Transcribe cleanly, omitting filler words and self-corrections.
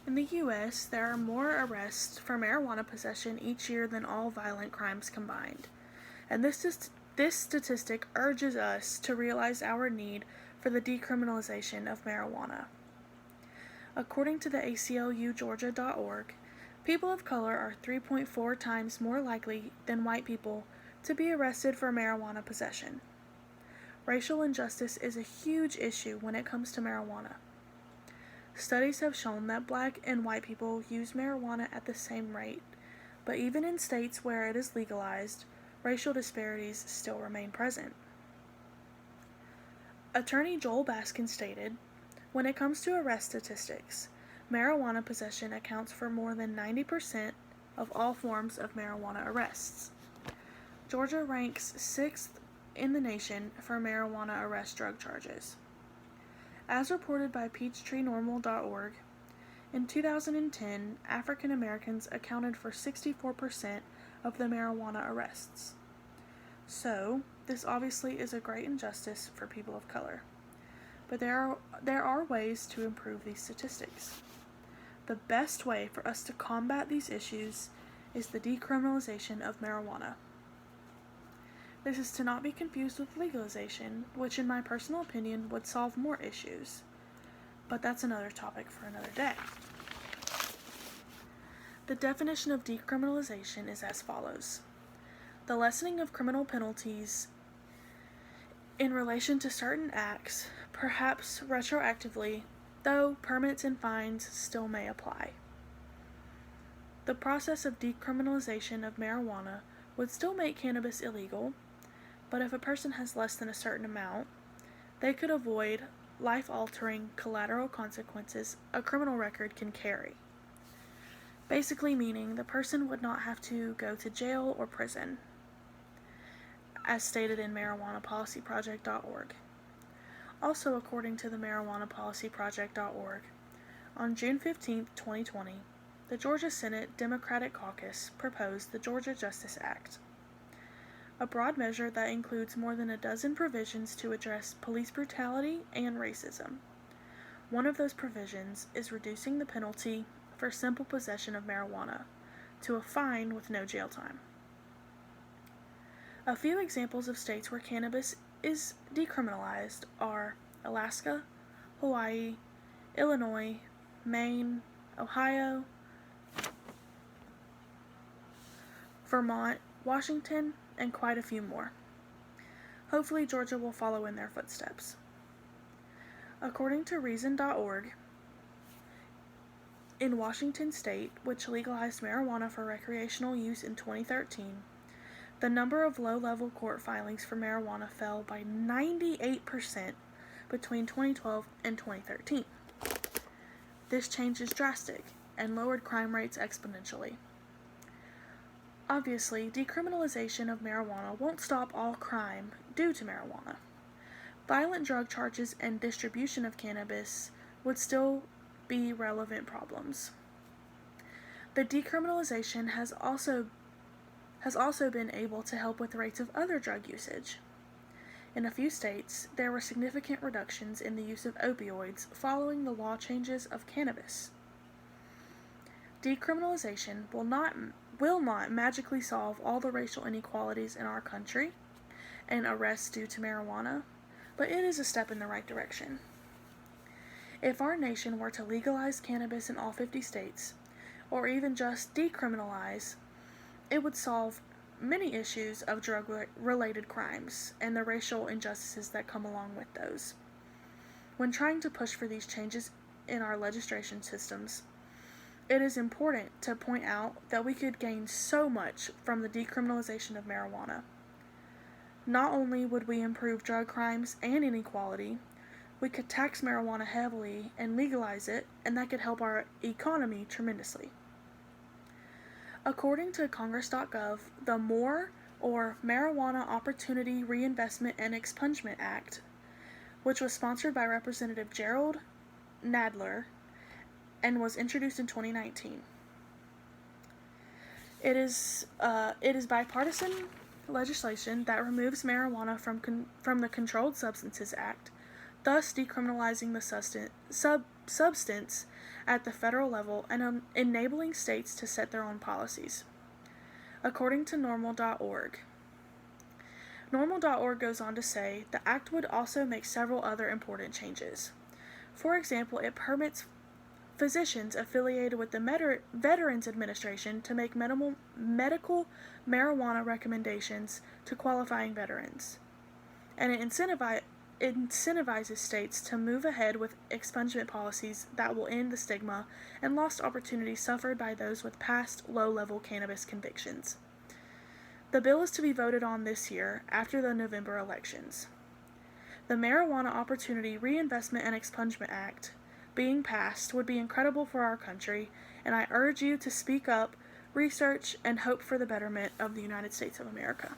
In the U.S., there are more arrests for marijuana possession each year than all violent crimes combined, and this statistic urges us to realize our need for the decriminalization of marijuana. According to the ACLUGeorgia.org, people of color are 3.4 times more likely than white people to be arrested for marijuana possession. Racial injustice is a huge issue when it comes to marijuana. Studies have shown that black and white people use marijuana at the same rate, but even in states where it is legalized, racial disparities still remain present. Attorney Joel Baskin stated, "When it comes to arrest statistics, marijuana possession accounts for more than 90% of all forms of marijuana arrests." Georgia ranks 6th in the nation for marijuana arrest drug charges. As reported by PeachtreeNormal.org, in 2010, African Americans accounted for 64% of the marijuana arrests. So, this obviously is a great injustice for people of color. But there are ways to improve these statistics. The best way for us to combat these issues is the decriminalization of marijuana. This is to not be confused with legalization, which in my personal opinion would solve more issues. But that's another topic for another day. The definition of decriminalization is as follows: the lessening of criminal penalties in relation to certain acts, perhaps retroactively, though permits and fines still may apply. The process of decriminalization of marijuana would still make cannabis illegal, but if a person has less than a certain amount, they could avoid life-altering collateral consequences a criminal record can carry. Basically meaning the person would not have to go to jail or prison, as stated in marijuanapolicyproject.org. Also, according to the marijuanapolicyproject.org, on June 15, 2020, the Georgia Senate Democratic Caucus proposed the Georgia Justice Act, a broad measure that includes more than a dozen provisions to address police brutality and racism. One of those provisions is reducing the penalty for simple possession of marijuana to a fine with no jail time. A few examples of states where cannabis is decriminalized are Alaska, Hawaii, Illinois, Maine, Ohio, Vermont, Washington, and quite a few more. Hopefully Georgia will follow in their footsteps. According to Reason.org, in Washington state, which legalized marijuana for recreational use in 2013, the number of low-level court filings for marijuana fell by 98% between 2012 and 2013. This change is drastic and lowered crime rates exponentially. Obviously, decriminalization of marijuana won't stop all crime due to marijuana. Violent drug charges and distribution of cannabis would still be relevant problems. The decriminalization has also been able to help with rates of other drug usage. In a few states, there were significant reductions in the use of opioids following the law changes of cannabis. Decriminalization will not magically solve all the racial inequalities in our country and arrests due to marijuana, but it is a step in the right direction. If our nation were to legalize cannabis in all 50 states, or even just decriminalize, it would solve many issues of drug-related crimes and the racial injustices that come along with those. When trying to push for these changes in our legislation systems, it is important to point out that we could gain so much from the decriminalization of marijuana. Not only would we improve drug crimes and inequality, we could tax marijuana heavily and legalize it, and that could help our economy tremendously. According to Congress.gov, the MORE, or Marijuana Opportunity Reinvestment and Expungement Act, which was sponsored by Representative Gerald Nadler and was introduced in 2019. It is bipartisan legislation that removes marijuana from the Controlled Substances Act thus decriminalizing the substance at the federal level and enabling states to set their own policies. According to normal.org. Normal.org goes on to say the act would also make several other important changes. For example, it permits physicians affiliated with the Veterans Administration to make medical marijuana recommendations to qualifying veterans. And it incentivizes states to move ahead with expungement policies that will end the stigma and lost opportunities suffered by those with past low-level cannabis convictions. The bill is to be voted on this year after the November elections. The Marijuana Opportunity Reinvestment and Expungement Act being passed would be incredible for our country, and I urge you to speak up, research, and hope for the betterment of the United States of America.